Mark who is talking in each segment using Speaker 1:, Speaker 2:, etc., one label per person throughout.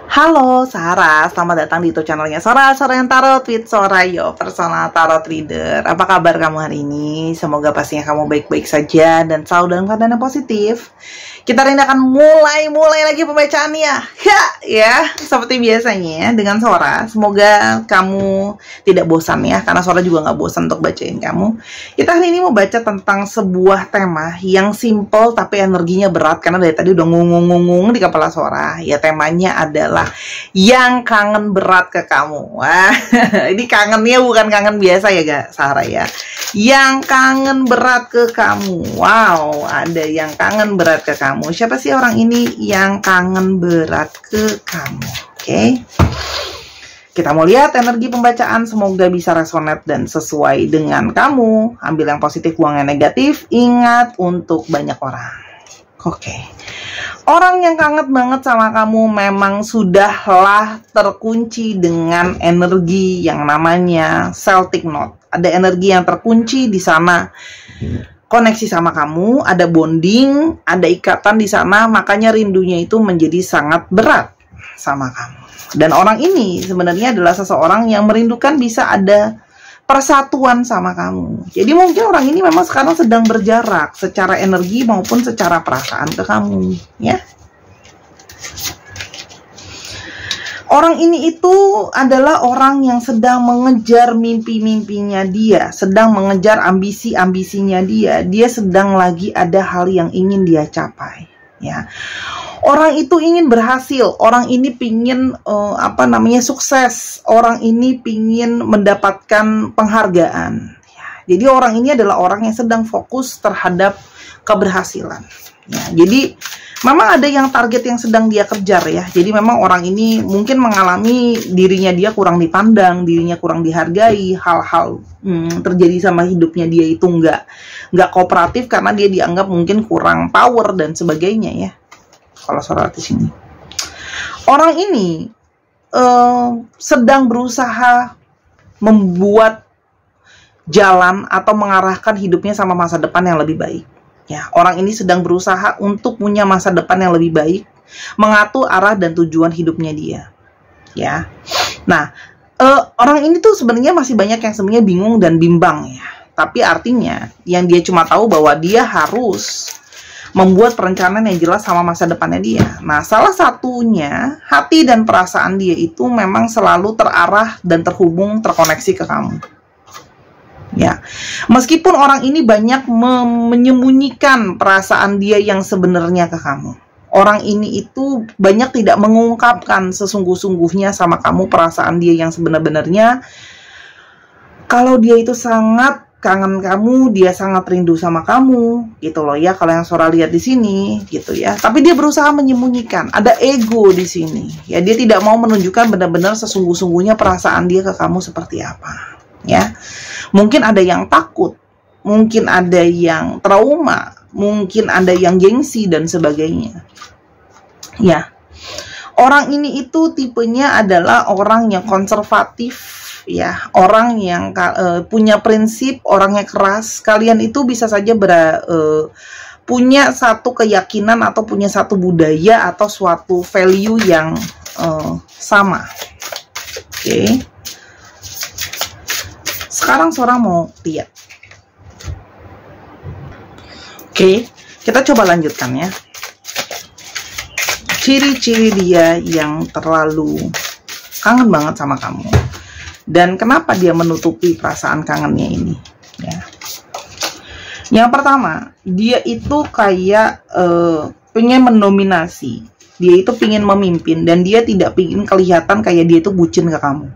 Speaker 1: Halo Sarah, selamat datang di YouTube channelnya Sora yang Tarot with Sora, yo personal tarot reader. Apa kabar kamu hari ini? Semoga pastinya kamu baik-baik saja dan selalu dalam keadaan yang positif. Kita hari ini akan mulai lagi pembacaannya. Ya, seperti biasanya dengan Sora. Semoga kamu tidak bosan ya, karena Sora juga nggak bosan untuk bacain kamu. Kita hari ini mau baca tentang sebuah tema yang simple tapi energinya berat, karena dari tadi udah ngungung di kepala Sora. Ya, temanya adalah yang kangen berat ke kamu. Wah, ini kangennya bukan kangen biasa ya gak, Sarah ya. Yang kangen berat ke kamu. Wow, ada yang kangen berat ke kamu. Siapa sih orang ini yang kangen berat ke kamu? Oke. Kita mau lihat energi pembacaan, semoga bisa resonate dan sesuai dengan kamu. Ambil yang positif, buang yang negatif. Ingat untuk banyak orang. Oke. Orang yang kangen banget sama kamu memang sudahlah terkunci dengan energi yang namanya Celtic Knot. Ada energi yang terkunci di sana. Koneksi sama kamu, ada bonding, ada ikatan di sana, makanya rindunya itu menjadi sangat berat sama kamu. Dan orang ini sebenarnya adalah seseorang yang merindukan bisa ada persatuan sama kamu. Jadi mungkin orang ini memang sekarang sedang berjarak secara energi maupun secara perasaan ke kamu, ya. Orang ini itu adalah orang yang sedang mengejar mimpi-mimpinya dia, sedang mengejar ambisi-ambisinya dia. Dia sedang lagi ada hal yang ingin dia capai, ya. Orang itu ingin berhasil, orang ini pingin sukses, orang ini pingin mendapatkan penghargaan. Ya, jadi orang ini adalah orang yang sedang fokus terhadap keberhasilan. Ya, jadi memang ada yang target yang sedang dia kejar ya. Jadi memang orang ini mungkin mengalami dirinya dia kurang dipandang, dirinya kurang dihargai, hal-hal terjadi sama hidupnya dia itu nggak kooperatif karena dia dianggap mungkin kurang power dan sebagainya ya. Kalau Sora di sini, orang ini sedang berusaha membuat jalan atau mengarahkan hidupnya sama masa depan yang lebih baik. Ya, orang ini sedang berusaha untuk punya masa depan yang lebih baik, mengatur arah dan tujuan hidupnya dia. Ya, nah orang ini tuh sebenarnya masih banyak yang sebenarnya bingung dan bimbang ya. Tapi artinya yang dia cuma tahu bahwa dia harus membuat perencanaan yang jelas sama masa depannya dia. Nah, salah satunya hati dan perasaan dia itu memang selalu terarah dan terhubung, terkoneksi ke kamu. Ya, meskipun orang ini banyak menyembunyikan perasaan dia yang sebenarnya ke kamu. Orang ini itu banyak tidak mengungkapkan sesungguh-sungguhnya sama kamu perasaan dia yang sebenar-benarnya. Kalau dia itu sangat kangen kamu, dia sangat rindu sama kamu, gitu loh ya. Kalau yang Sora lihat di sini, gitu ya. Tapi dia berusaha menyembunyikan. Ada ego di sini. Ya, dia tidak mau menunjukkan benar-benar sesungguh-sungguhnya perasaan dia ke kamu seperti apa. Ya, mungkin ada yang takut, mungkin ada yang trauma, mungkin ada yang gengsi dan sebagainya. Ya, orang ini itu tipenya adalah orang yang konservatif. Ya, orang yang punya prinsip, orangnya keras. Kalian itu bisa saja punya satu keyakinan atau punya satu budaya atau suatu value yang sama. Oke. Sekarang Sora mau lihat. Oke, kita coba lanjutkan ya. Ciri-ciri dia yang terlalu kangen banget sama kamu. Dan kenapa dia menutupi perasaan kangennya ini? Ya. Yang pertama, dia itu kayak pengen mendominasi. Dia itu pengen memimpin dan dia tidak pengen kelihatan kayak dia itu bucin ke kamu.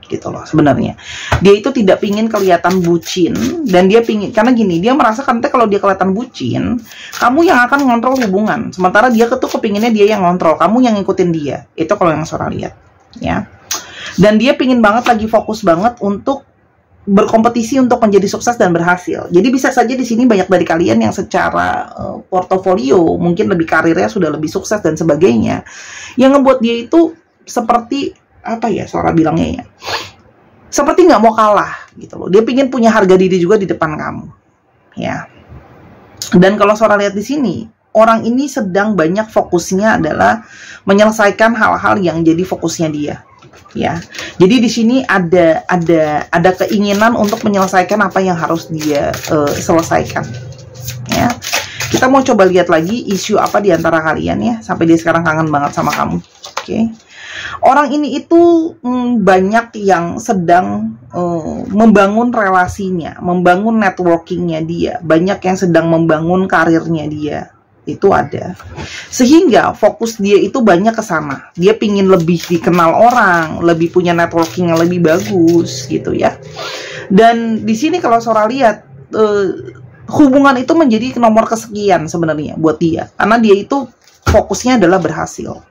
Speaker 1: Gitu loh sebenarnya. Dia itu tidak pengen kelihatan bucin dan dia pengen, karena gini, dia merasa nanti kalau dia kelihatan bucin, kamu yang akan ngontrol hubungan. Sementara dia tuh kepinginnya dia yang ngontrol, kamu yang ngikutin dia. Itu kalau yang Sora lihat, ya. Dan dia pingin banget, lagi fokus banget untuk berkompetisi untuk menjadi sukses dan berhasil. Jadi bisa saja di sini banyak dari kalian yang secara portofolio mungkin lebih karirnya sudah lebih sukses dan sebagainya. Yang ngebuat dia itu seperti apa ya Sora bilangnya ya? Seperti nggak mau kalah gitu loh. Dia pingin punya harga diri juga di depan kamu. Ya. Dan kalau Sora lihat di sini, orang ini sedang banyak fokusnya adalah menyelesaikan hal-hal yang jadi fokusnya dia. Ya, jadi di sini ada keinginan untuk menyelesaikan apa yang harus dia selesaikan. Ya, kita mau coba lihat lagi isu apa di antara kalian ya, sampai dia sekarang kangen banget sama kamu. Oke, orang ini itu banyak yang sedang membangun relasinya, membangun networkingnya dia, banyak yang sedang membangun karirnya dia. Itu ada, sehingga fokus dia itu banyak ke sana. Dia pingin lebih dikenal orang, lebih punya networking yang lebih bagus gitu ya. Dan di sini kalau Sora lihat hubungan itu menjadi nomor kesekian sebenarnya buat dia, karena dia itu fokusnya adalah berhasil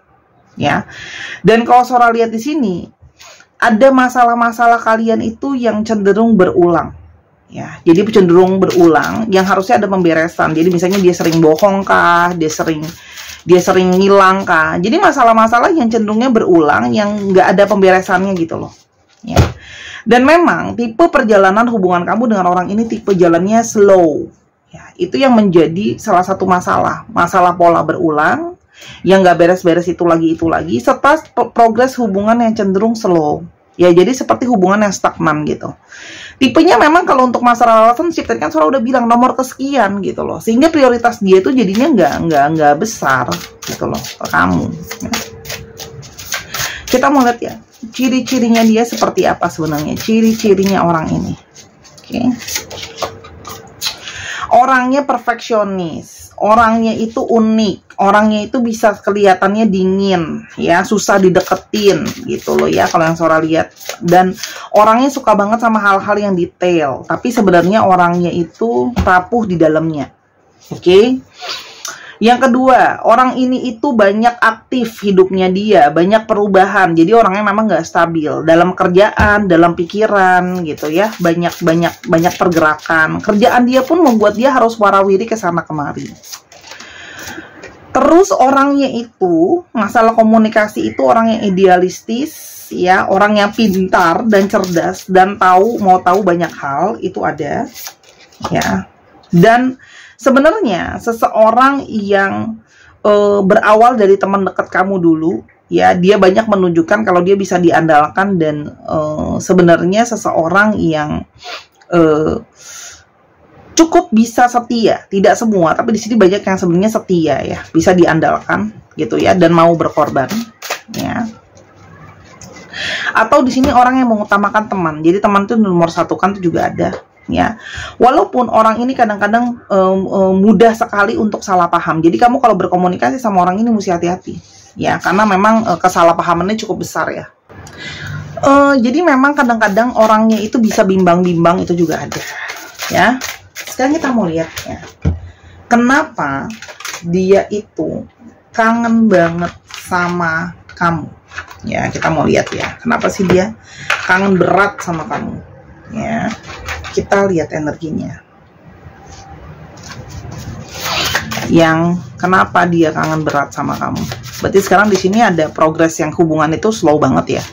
Speaker 1: ya. Dan kalau Sora lihat di sini ada masalah-masalah kalian itu yang cenderung berulang. Ya, jadi cenderung berulang yang harusnya ada pemberesan. Jadi misalnya dia sering bohong kah, dia sering ngilang kah. Jadi masalah-masalah yang cenderungnya berulang yang nggak ada pemberesannya gitu loh. Ya. Dan memang tipe perjalanan hubungan kamu dengan orang ini tipe jalannya slow. Ya, itu yang menjadi salah satu masalah pola berulang yang nggak beres-beres itu lagi, serta progres hubungan yang cenderung slow. Ya, jadi seperti hubungan yang stagnan gitu. Tipenya memang kalau untuk masalah relationship tadi kan Sora udah bilang nomor kesekian gitu loh, sehingga prioritas dia itu jadinya nggak besar gitu loh ke kamu. Ya. Kita mau lihat ya ciri-cirinya dia seperti apa sebenarnya, ciri-cirinya orang ini. Oke. Orangnya perfeksionis, orangnya itu unik, orangnya itu bisa kelihatannya dingin, ya, susah dideketin gitu loh ya kalau yang Sora lihat. Dan orangnya suka banget sama hal-hal yang detail, tapi sebenarnya orangnya itu rapuh di dalamnya. Oke. Yang kedua, orang ini itu banyak aktif hidupnya dia, banyak perubahan. Jadi orangnya memang nggak stabil dalam kerjaan, dalam pikiran gitu ya. Banyak pergerakan. Kerjaan dia pun membuat dia harus warawiri ke sana kemari. Terus orangnya itu, masalah komunikasi itu orang yang idealistis ya, orang yang pintar dan cerdas dan mau tahu banyak hal, itu ada ya. Dan sebenarnya seseorang yang berawal dari teman dekat kamu dulu, ya, dia banyak menunjukkan kalau dia bisa diandalkan dan sebenarnya seseorang yang cukup bisa setia, tidak semua, tapi di sini banyak yang sebenarnya setia ya, bisa diandalkan gitu ya, dan mau berkorban, ya. Atau di sini orang yang mengutamakan teman, jadi teman itu nomor satu kan itu juga ada. Ya, walaupun orang ini kadang-kadang mudah sekali untuk salah paham. Jadi kamu kalau berkomunikasi sama orang ini mesti hati-hati, ya, karena memang kesalahpahamannya cukup besar ya. Jadi memang kadang-kadang orangnya itu bisa bimbang-bimbang, itu juga ada, ya. Sekarang kita mau lihat ya, kenapa dia itu kangen banget sama kamu. Ya, kita mau lihat ya, kenapa sih dia kangen berat sama kamu, ya. Kita lihat energinya. Yang kenapa dia kangen berat sama kamu. Berarti sekarang di sini ada progres yang hubungan itu slow banget ya.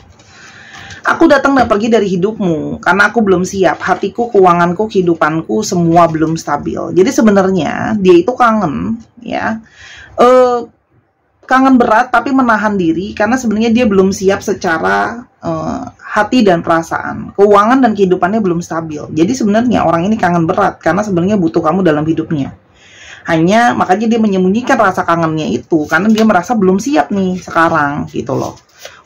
Speaker 1: Aku datang dan pergi dari hidupmu karena aku belum siap. Hatiku, keuanganku, kehidupanku semua belum stabil. Jadi sebenarnya dia itu kangen ya. Kangen berat tapi menahan diri karena sebenarnya dia belum siap secara hati dan perasaan, keuangan dan kehidupannya belum stabil. Jadi sebenarnya orang ini kangen berat karena sebenarnya butuh kamu dalam hidupnya. Hanya makanya dia menyembunyikan rasa kangennya itu karena dia merasa belum siap nih sekarang gitu loh.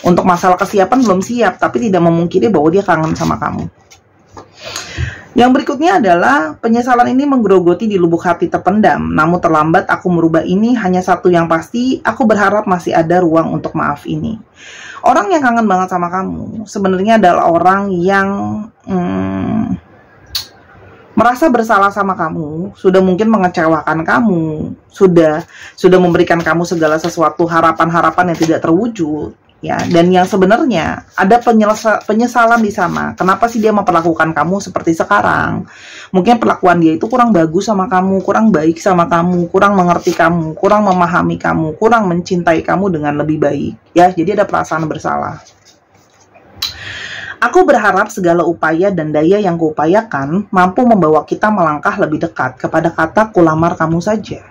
Speaker 1: Untuk masalah kesiapan belum siap, tapi tidak memungkiri bahwa dia kangen sama kamu. Yang berikutnya adalah penyesalan ini menggerogoti di lubuk hati terpendam. Namun terlambat aku merubah ini, hanya satu yang pasti, aku berharap masih ada ruang untuk maaf ini. Orang yang kangen banget sama kamu sebenarnya adalah orang yang merasa bersalah sama kamu, sudah mungkin mengecewakan kamu, sudah memberikan kamu segala sesuatu harapan-harapan yang tidak terwujud. Ya, dan yang sebenarnya ada penyesalan di sana. Kenapa sih dia memperlakukan kamu seperti sekarang? Mungkin perlakuan dia itu kurang bagus sama kamu, kurang baik sama kamu, kurang mengerti kamu, kurang memahami kamu, kurang mencintai kamu dengan lebih baik. Ya, jadi ada perasaan bersalah. Aku berharap segala upaya dan daya yang kuupayakan mampu membawa kita melangkah lebih dekat kepada kata kulamar kamu saja.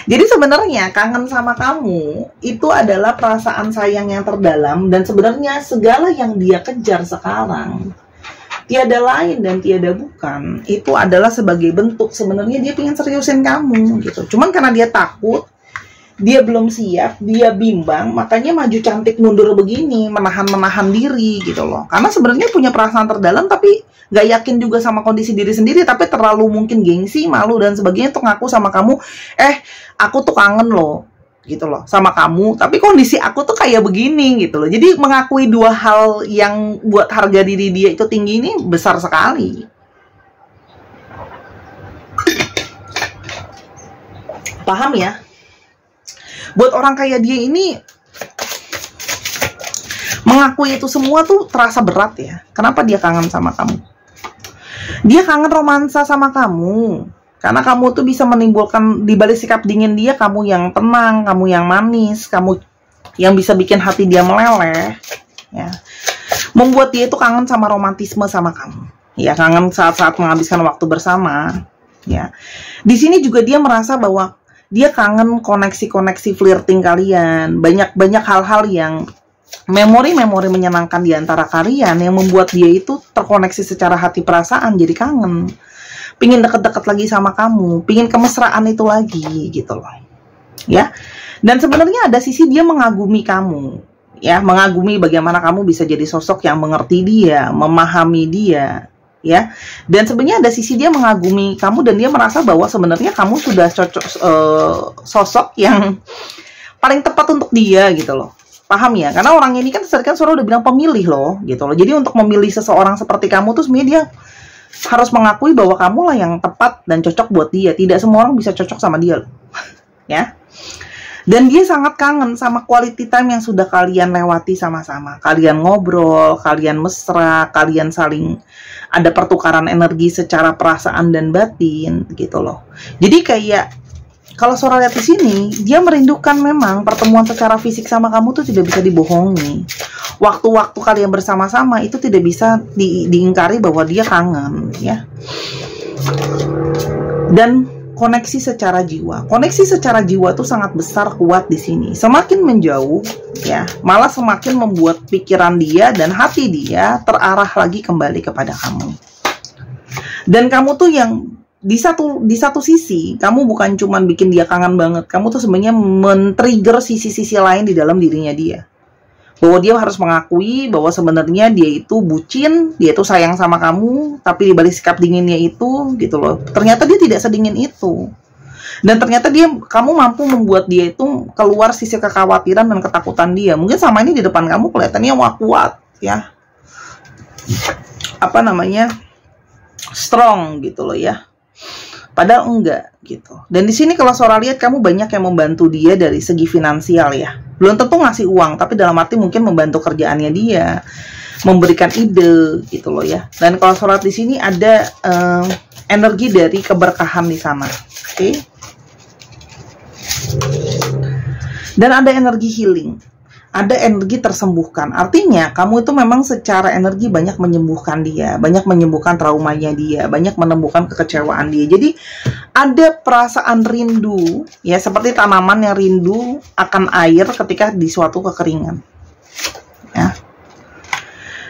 Speaker 1: Jadi sebenarnya kangen sama kamu itu adalah perasaan sayang yang terdalam, dan sebenarnya segala yang dia kejar sekarang tiada lain dan tiada bukan, itu adalah sebagai bentuk sebenarnya dia pengen seriusin kamu gitu. Cuman karena dia takut, dia belum siap, dia bimbang, makanya maju cantik mundur begini, menahan diri gitu loh. Karena sebenarnya punya perasaan terdalam tapi gak yakin juga sama kondisi diri sendiri, tapi terlalu mungkin gengsi, malu dan sebagainya untuk ngaku sama kamu, aku tuh kangen loh gitu loh sama kamu, tapi kondisi aku tuh kayak begini gitu loh. Jadi mengakui dua hal yang buat harga diri dia itu tinggi ini besar sekali. Paham ya? Buat orang kayak dia ini mengakui itu semua tuh terasa berat ya. Kenapa dia kangen sama kamu? Dia kangen romansa sama kamu. Karena kamu tuh bisa menimbulkan, di balik sikap dingin dia, kamu yang tenang, kamu yang manis, kamu yang bisa bikin hati dia meleleh, ya. Membuat dia itu kangen sama romantisme sama kamu. Ya, kangen saat-saat menghabiskan waktu bersama, ya. Di sini juga dia merasa bahwa dia kangen koneksi-koneksi flirting kalian, banyak hal-hal yang memori-memori menyenangkan di antara kalian yang membuat dia itu terkoneksi secara hati perasaan, jadi kangen. Pingin deket-deket lagi sama kamu, pingin kemesraan itu lagi gitu loh, ya. Dan sebenarnya ada sisi dia mengagumi kamu, ya, mengagumi bagaimana kamu bisa jadi sosok yang mengerti dia, memahami dia, ya. Dan sebenarnya ada sisi dia mengagumi kamu dan dia merasa bahwa sebenarnya kamu sudah cocok, sosok yang paling tepat untuk dia gitu loh. Paham ya? Karena orang ini kan sudah bilang pemilih loh gitu loh. Jadi untuk memilih seseorang seperti kamu tuh sebenarnya dia harus mengakui bahwa kamu lah yang tepat dan cocok buat dia. Tidak semua orang bisa cocok sama dia loh. Ya. Dan dia sangat kangen sama quality time yang sudah kalian lewati sama-sama. Kalian ngobrol, kalian mesra, kalian saling ada pertukaran energi secara perasaan dan batin gitu loh. Jadi kayak kalau Sora lihat di sini, dia merindukan memang pertemuan secara fisik sama kamu tuh tidak bisa dibohongi. Waktu-waktu kalian bersama-sama itu tidak bisa diingkari bahwa dia kangen, ya. Dan koneksi secara jiwa. Koneksi secara jiwa tuh sangat besar, kuat di sini. Semakin menjauh, ya, malah semakin membuat pikiran dia dan hati dia terarah lagi kembali kepada kamu. Dan kamu tuh yang di satu sisi, kamu bukan cuman bikin dia kangen banget, kamu tuh sebenarnya men-trigger sisi-sisi lain di dalam dirinya dia. Bahwa dia harus mengakui bahwa sebenarnya dia itu bucin, dia itu sayang sama kamu, tapi di balik sikap dinginnya itu gitu loh. Ternyata dia tidak sedingin itu. Dan ternyata kamu mampu membuat dia itu keluar sisi kekhawatiran dan ketakutan dia. Mungkin sama ini di depan kamu kelihatannya wah kuat, ya. Apa namanya? Strong gitu loh ya. Padahal enggak gitu. Dan di sini kalau Sora lihat kamu banyak yang membantu dia dari segi finansial ya. Belum tentu ngasih uang, tapi dalam arti mungkin membantu kerjaannya dia, memberikan ide gitu loh ya. Dan kalau Sora di sini ada energi dari keberkahan di sana. Oke. Dan ada energi healing. Ada energi tersembuhkan. Artinya kamu itu memang secara energi banyak menyembuhkan dia, banyak menyembuhkan traumanya dia, banyak menemukan kekecewaan dia. Jadi ada perasaan rindu, ya, seperti tanaman yang rindu akan air ketika di suatu kekeringan. Ya.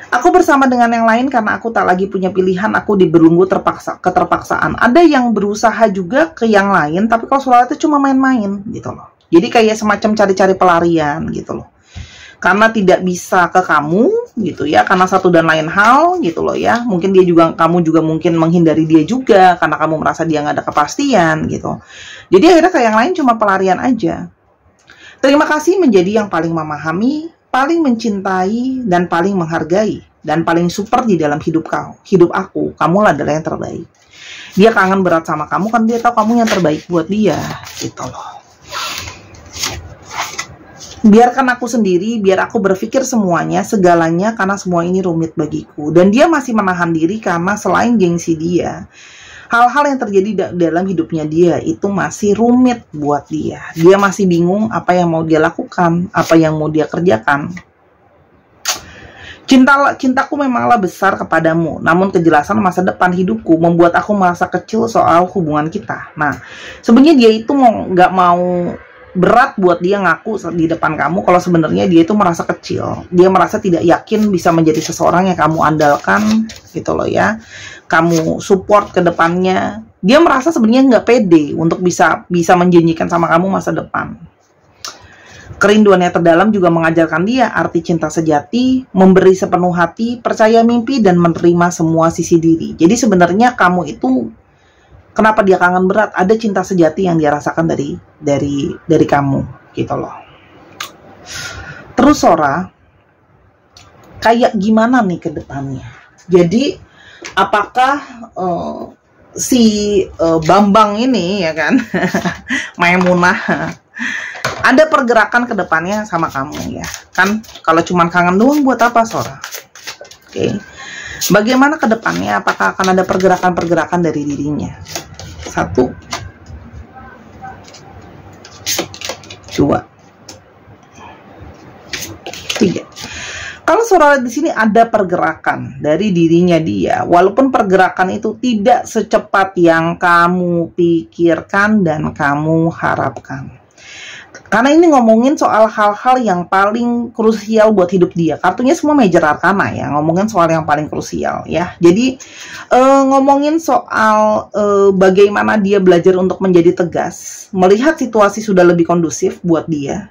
Speaker 1: Aku bersama dengan yang lain karena aku tak lagi punya pilihan, aku dibelenggu keterpaksaan. Ada yang berusaha juga ke yang lain, tapi kalau soal itu cuma main-main gitu loh. Jadi kayak semacam cari-cari pelarian gitu loh. Karena tidak bisa ke kamu gitu ya, karena satu dan lain hal gitu loh ya. Mungkin kamu juga mungkin menghindari dia juga karena kamu merasa dia nggak ada kepastian gitu. Jadi akhirnya kayak yang lain cuma pelarian aja. Terima kasih menjadi yang paling memahami, paling mencintai dan paling menghargai dan paling super di dalam hidup aku. Kamulah adalah yang terbaik. Dia kangen berat sama kamu kan dia tahu kamu yang terbaik buat dia gitu loh. Biarkan aku sendiri, biar aku berpikir semuanya, segalanya, karena semua ini rumit bagiku. Dan dia masih menahan diri karena selain gengsi dia, hal-hal yang terjadi dalam hidupnya dia itu masih rumit buat dia. Dia masih bingung apa yang mau dia lakukan, apa yang mau dia kerjakan. Cintaku memanglah besar kepadamu, namun kejelasan masa depan hidupku membuat aku merasa kecil soal hubungan kita. Nah, sebenarnya dia itu nggak mau, berat buat dia ngaku di depan kamu kalau sebenarnya dia itu merasa kecil. Dia merasa tidak yakin bisa menjadi seseorang yang kamu andalkan, gitu loh ya. Kamu support ke depannya. Dia merasa sebenarnya nggak pede untuk bisa menjanjikan sama kamu masa depan. Kerinduannya terdalam juga mengajarkan dia arti cinta sejati, memberi sepenuh hati, percaya mimpi, dan menerima semua sisi diri. Jadi sebenarnya kamu itu, kenapa dia kangen berat? Ada cinta sejati yang dia rasakan dari kamu, gitu loh. Terus Sora, kayak gimana nih ke depannya? Jadi apakah si Bambang ini ya kan, Maimunah, ada pergerakan ke depannya sama kamu ya kan? Kalau cuman kangen doang buat apa Sora? Oke. Bagaimana ke depannya? Apakah akan ada pergerakan-pergerakan dari dirinya? 1 2 3. Kalau Sora di sini ada pergerakan dari dirinya dia, walaupun pergerakan itu tidak secepat yang kamu pikirkan dan kamu harapkan. Karena ini ngomongin soal hal-hal yang paling krusial buat hidup dia. Kartunya semua Major Arcana ya, ngomongin soal yang paling krusial ya. Jadi ngomongin soal bagaimana dia belajar untuk menjadi tegas, melihat situasi sudah lebih kondusif buat dia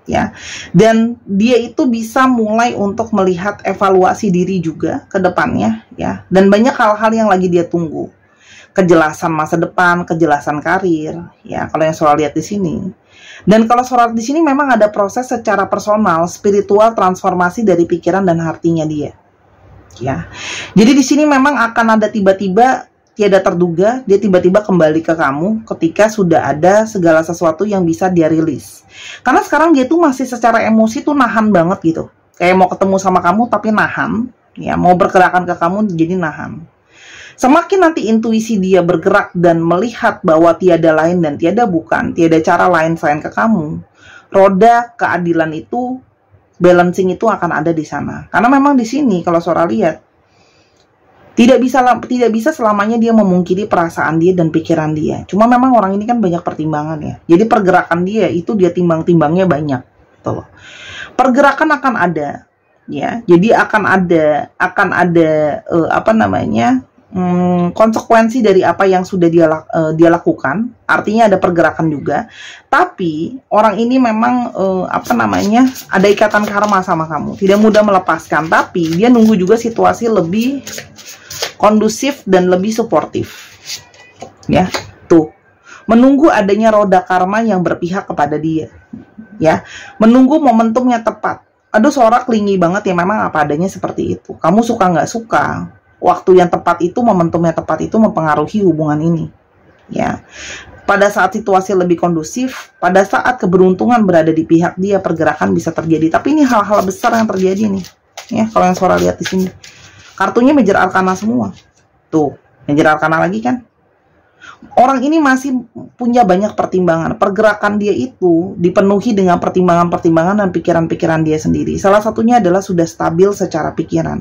Speaker 1: ya. Dan dia itu bisa mulai untuk melihat evaluasi diri juga ke depannya ya. Dan banyak hal-hal yang lagi dia tunggu. Kejelasan masa depan, kejelasan karir ya, kalau yang Sora lihat di sini. Dan kalau Sora di sini memang ada proses secara personal, spiritual, transformasi dari pikiran dan hatinya dia. Ya. Jadi di sini memang akan ada tiba-tiba tiada terduga, dia tiba-tiba kembali ke kamu ketika sudah ada segala sesuatu yang bisa dia rilis. Karena sekarang dia tuh masih secara emosi tuh nahan banget gitu. Kayak mau ketemu sama kamu tapi nahan, ya, mau bergerakan ke kamu jadi nahan. Semakin nanti intuisi dia bergerak dan melihat bahwa tiada lain dan tiada bukan, tiada cara lain selain ke kamu, roda keadilan itu, balancing itu akan ada di sana. Karena memang di sini kalau Sora lihat, tidak bisa selamanya dia memungkiri perasaan dia dan pikiran dia. Cuma memang orang ini kan banyak pertimbangan ya. Jadi pergerakan dia itu dia timbang-timbangnya banyak. Tuh. Pergerakan akan ada, ya. Jadi akan ada konsekuensi dari apa yang sudah dia lakukan. Artinya ada pergerakan juga. Tapi orang ini memang ada ikatan karma sama kamu. Tidak mudah melepaskan. Tapi dia nunggu juga situasi lebih kondusif dan lebih suportif. Ya, tuh. Menunggu adanya roda karma yang berpihak kepada dia. Ya, menunggu momentumnya tepat. Aduh, Sora klingi banget ya, memang apa adanya seperti itu. Kamu suka nggak suka, waktu yang tepat itu, momentumnya tepat itu mempengaruhi hubungan ini. Ya, pada saat situasi lebih kondusif, pada saat keberuntungan berada di pihak dia, pergerakan bisa terjadi. Tapi ini hal-hal besar yang terjadi nih. Ya, kalau yang Sora lihat di sini, kartunya Major Arcana semua. Tuh, Major Arcana lagi kan. Orang ini masih punya banyak pertimbangan. Pergerakan dia itu dipenuhi dengan pertimbangan-pertimbangan dan pikiran-pikiran dia sendiri. Salah satunya adalah sudah stabil secara pikiran.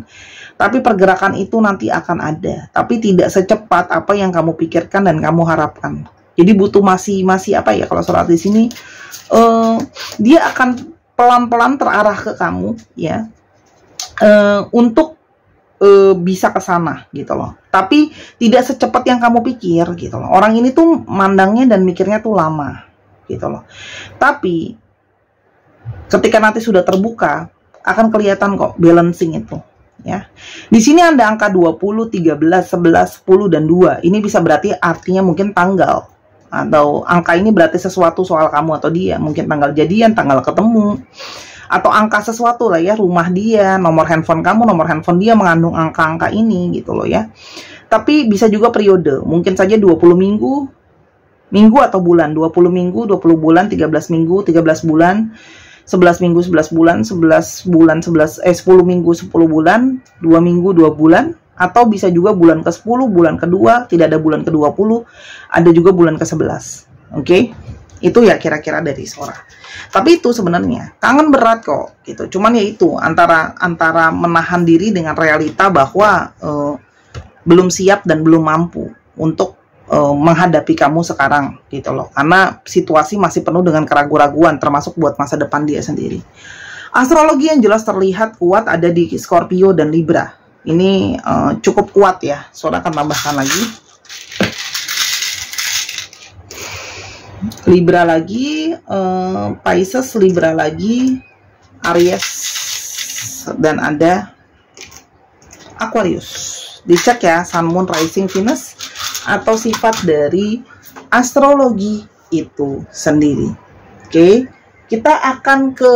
Speaker 1: Tapi pergerakan itu nanti akan ada. Tapi tidak secepat apa yang kamu pikirkan dan kamu harapkan. Jadi butuh masih kalau Sora di sini, dia akan pelan-pelan terarah ke kamu, ya, untuk bisa ke sana gitu loh. Tapi tidak secepat yang kamu pikir gitu loh. Orang ini tuh mandangnya dan mikirnya tuh lama gitu loh. Tapi ketika nanti sudah terbuka akan kelihatan kok balancing itu, ya. Di sini ada angka 20, 13, 11, 10 dan 2. Ini bisa berarti artinya mungkin tanggal, atau angka ini berarti sesuatu soal kamu atau dia. Mungkin tanggal jadian, tanggal ketemu, atau angka sesuatu lah ya, rumah dia, nomor handphone kamu, nomor handphone dia mengandung angka-angka ini gitu loh ya. Tapi bisa juga periode, mungkin saja 20 minggu atau bulan, 20 minggu, 20 bulan, 13 minggu, 13 bulan, 11 minggu, 11 bulan, 11 bulan, 10 minggu, 10 bulan, 2 minggu, 2 bulan, atau bisa juga bulan ke-10, bulan kedua, tidak ada bulan ke-20, ada juga bulan ke-11. Oke? Itu ya kira-kira dari Sora. Tapi itu sebenarnya kangen berat kok gitu. Cuman ya itu antara menahan diri dengan realita bahwa belum siap dan belum mampu untuk menghadapi kamu sekarang gitu loh. Karena situasi masih penuh dengan keraguan-raguan termasuk buat masa depan dia sendiri. Astrologi yang jelas terlihat kuat ada di Scorpio dan Libra. Ini cukup kuat ya. Sora akan tambahkan lagi. Libra lagi, Pisces, Libra lagi, Aries, dan ada Aquarius. Dicek ya, Sun, Moon, Rising, Venus, atau sifat dari astrologi itu sendiri. Oke, kita akan ke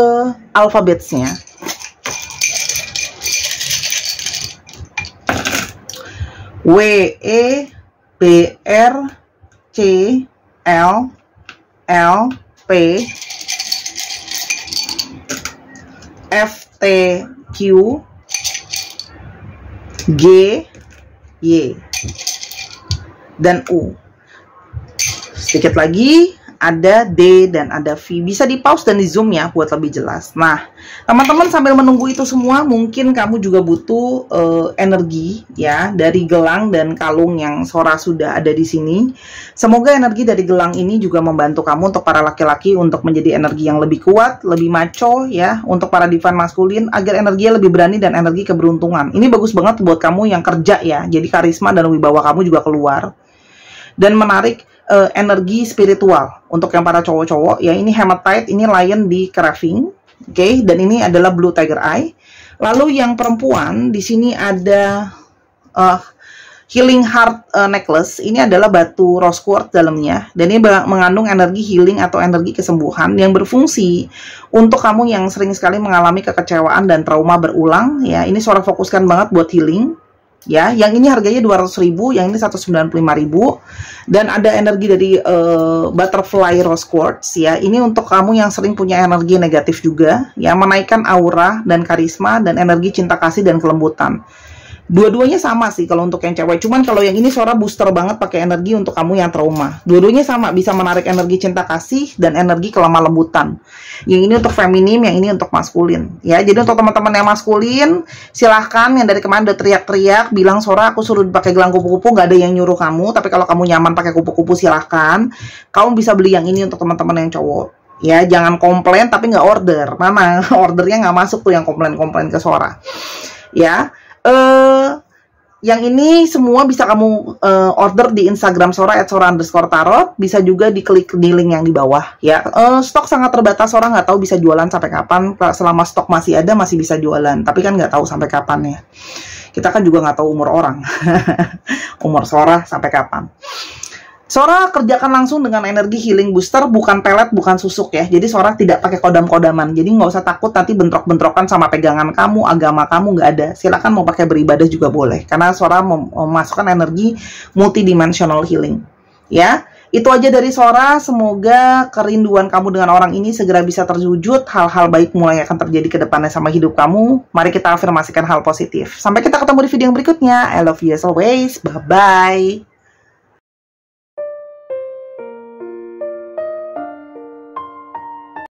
Speaker 1: alfabetnya. W, E, B, R, C, L, L, P, F, T, Q, G, Y, dan U. Sedikit lagi ada D dan ada V. Bisa di pause dan di zoom ya buat lebih jelas. Nah, teman-teman sambil menunggu itu semua, mungkin kamu juga butuh energi ya dari gelang dan kalung yang Sora sudah ada di sini. Semoga energi dari gelang ini juga membantu kamu untuk para laki-laki untuk menjadi energi yang lebih kuat, lebih macho ya, untuk para divine maskulin agar energinya lebih berani dan energi keberuntungan. Ini bagus banget buat kamu yang kerja ya. Jadi karisma dan wibawa kamu juga keluar. Dan menarik energi spiritual untuk yang para cowok-cowok ya. Ini hematite, ini lion di carving, oke, dan ini adalah blue tiger eye. Lalu yang perempuan di sini ada healing heart necklace. Ini adalah batu rose quartz dalamnya, dan ini mengandung energi healing atau energi kesembuhan yang berfungsi untuk kamu yang sering sekali mengalami kekecewaan dan trauma berulang ya. Ini Sora fokuskan banget buat healing. Ya, yang ini harganya 200.000, yang ini 195.000, dan ada energi dari butterfly rose quartz ya. Ini untuk kamu yang sering punya energi negatif juga ya, menaikkan aura dan karisma dan energi cinta kasih dan kelembutan. Dua-duanya sama sih kalau untuk yang cewek. Cuman kalau yang ini Sora booster banget pakai energi untuk kamu yang trauma. Dua-duanya sama, bisa menarik energi cinta kasih dan energi kelemah lembutan. Yang ini untuk feminim, yang ini untuk maskulin. Ya, jadi untuk teman-teman yang maskulin, silahkan yang dari kemarin udah teriak-teriak bilang Sora aku suruh pakai gelang kupu-kupu, nggak ada yang nyuruh kamu. Tapi kalau kamu nyaman pakai kupu-kupu silahkan. Kamu bisa beli yang ini untuk teman-teman yang cowok. Ya, jangan komplain tapi nggak order. Mana ordernya nggak masuk tuh yang komplain-komplain ke Sora. Ya. Yang ini semua bisa kamu order di Instagram Sora @sora_tarot. Bisa juga diklik di link yang di bawah ya. Stok sangat terbatas, Sora nggak tahu bisa jualan sampai kapan. Selama stok masih ada masih bisa jualan, tapi kan nggak tahu sampai kapan ya. Kita kan juga nggak tahu umur orang. Umur Sora sampai kapan. Sora kerjakan langsung dengan energi healing booster, bukan pelet, bukan susuk ya. Jadi Sora tidak pakai kodam-kodaman. Jadi nggak usah takut nanti bentrok-bentrokan sama pegangan kamu, agama kamu, nggak ada. Silakan mau pakai beribadah juga boleh. Karena Sora memasukkan energi multidimensional healing. Ya, itu aja dari Sora. Semoga kerinduan kamu dengan orang ini segera bisa terwujud. Hal-hal baik mulai akan terjadi ke depannya sama hidup kamu. Mari kita afirmasikan hal positif. Sampai kita ketemu di video yang berikutnya. I love you as always. Bye-bye.